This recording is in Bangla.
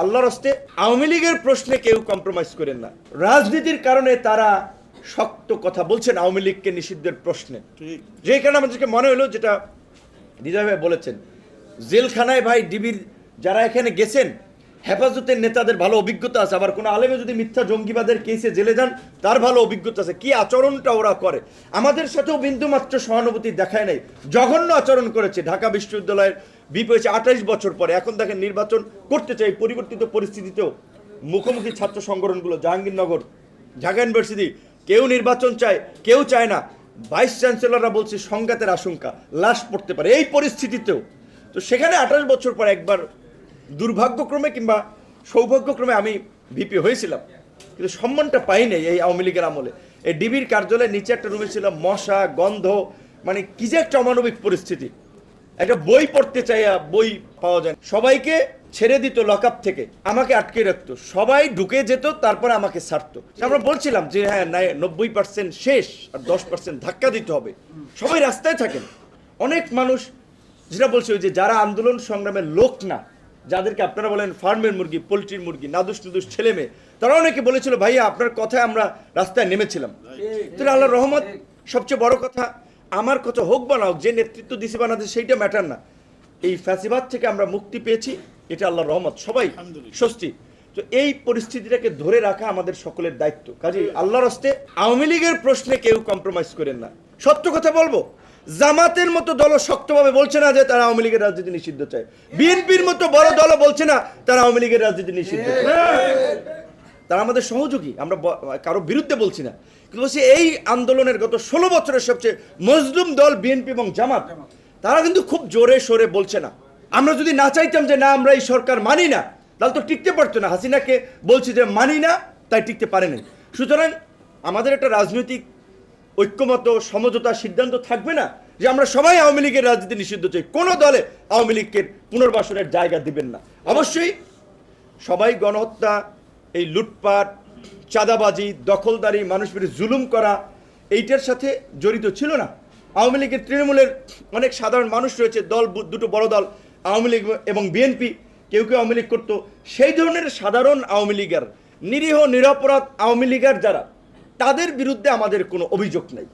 আল্লাহর হস্তে আওয়ামী লীগের প্রশ্নে কেউ কম্প্রোমাইজ করেন না। রাজনীতির কারণে তারা শক্ত কথা বলছেন আওয়ামী লীগকে নিষিদ্ধের প্রশ্নে, যে কারণে আমাদেরকে মনে হলো যেটা হৃদয় ভাই বলেছেন, জেলখানায় ভাই ডিবির যারা এখানে গেছেন হেফাজতের নেতাদের ভালো অভিজ্ঞতা আছে, আবার কোনো আলেমে যদি মিথ্যা জঙ্গিবাদের কেসে জেলে যান তার ভালো অভিজ্ঞতা আছে। কি আচরণটা ওরা করে আমাদের সাথেও বিন্দুমাত্র সহানুভূতি দেখায় নাই, জঘন্য আচরণ করেছে। ঢাকা বিশ্ববিদ্যালয়ের বিপ হয়েছে 28 বছর পরে, এখন দেখেন নির্বাচন করতে চাই পরিবর্তিত পরিস্থিতিতেও মুখোমুখি ছাত্র সংগঠনগুলো, জাহাঙ্গীরনগর, ঢাকা ইউনিভার্সিটি, কেউ নির্বাচন চায় কেউ চায় না। ভাইস চ্যান্সেলররা বলছে সংঘাতের আশঙ্কা, লাশ পড়তে পারে এই পরিস্থিতিতেও। তো সেখানে 28 বছর পর একবার দুর্ভাগ্যক্রমে কিংবা সৌভাগ্যক্রমে আমি ভিপি হয়েছিলাম, কিন্তু সম্মানটা পাইনি এই আওয়ামী লীগের আমলে। এই ডিবির কার্যালয়ের নিচে একটা রুমে ছিল মশা গন্ধ, মানে কি যে একটা অমানবিক পরিস্থিতি। একটা বই পড়তে চাইয়া বই পাওয়া যায়, সবাইকে ছেড়ে দিত লকআপ থেকে, আমাকে আটকে রাখতো, সবাই ঢুকে যেত তারপরে আমাকে ছাড়তো। আমরা বলছিলাম যে হ্যাঁ 90% শেষ আর 10% ধাক্কা দিতে হবে। সবাই রাস্তায় থাকেন, অনেক মানুষ যেটা বলছে ওই যে যারা আন্দোলন সংগ্রামের লোক না, যাদেরকে আপনারা বলেন ফার্মের মুরগি, পোলট্রির মুরগি, নাদুস নুদুস ছেলে মেয়ে, তারা অনেকে বলেছিল ভাইয়া আপনার কথায় আমরা রাস্তায় নেমেছিলাম। তাহলে আল্লাহর রহমত, সবচেয়ে বড় কথা আমার কথা হোক বা না হোক, যে নেতৃত্ব দিছি বানাতে সেইটা ম্যাটার না, এই ফ্যাসিবাদ থেকে আমরা মুক্তি পেয়েছি, এটা আল্লাহর রহমত, সবাই স্বস্তি। তো এই পরিস্থিতিটাকে ধরে রাখা আমাদের সকলের দায়িত্ব। কাজেই আল্লাহর হস্তে আওয়ামী লীগের প্রশ্নে কেউ কম্প্রোমাইজ করেন না। সত্য কথা বলবো, জামাতের মতো দল শক্তভাবে বলছে না যে তারা আওয়ামী লীগের রাজনীতি নিষিদ্ধ চায়, বিএনপির মতো বড় দল বলছে না তারা আওয়ামী লীগের রাজনীতি নিষিদ্ধ চায়। তারা আমাদের সহযোগী, আমরা কারো বিরুদ্ধে বলছি না, কিন্তু বলছি এই আন্দোলনের গত 16 বছরের সবচেয়ে মজলুম দল বিএনপি এবং জামাত, তারা কিন্তু খুব জোরে সোরে বলছে না। আমরা যদি না চাইতাম যে না আমরা এই সরকার মানি না, তাহলে তো টিকতে পারতো না। হাসিনাকে বলছি যে মানি না, তাই টিকতে পারে নাই। সুতরাং আমাদের একটা রাজনৈতিক ঐক্যমত সমঝোতা সিদ্ধান্ত থাকবে না যে আমরা সবাই আওয়ামী লীগের রাজনীতি নিষিদ্ধ চাই, কোনো দলে আওয়ামী লীগের পুনর্বাসনের জায়গা দিবেন না। অবশ্যই সবাই গণহত্যা, এই লুটপাট, চাঁদাবাজি, দখলদারি, মানুষ বিরুদ্ধে জুলুম করা, এইটার সাথে জড়িত ছিল না। আওয়ামী লীগের তৃণমূলের অনেক সাধারণ মানুষ রয়েছে, দল দুটো বড় দল আওয়ামী লীগ এবং বিএনপি, কেউ কেউ আওয়ামী লীগ করতো। সেই ধরনের সাধারণ আওয়ামী লীগের, নিরীহ নিরপরাধ আওয়ামী লীগের যারা, তাদের বিরুদ্ধে আমাদের কোনো অভিযোগ নাই।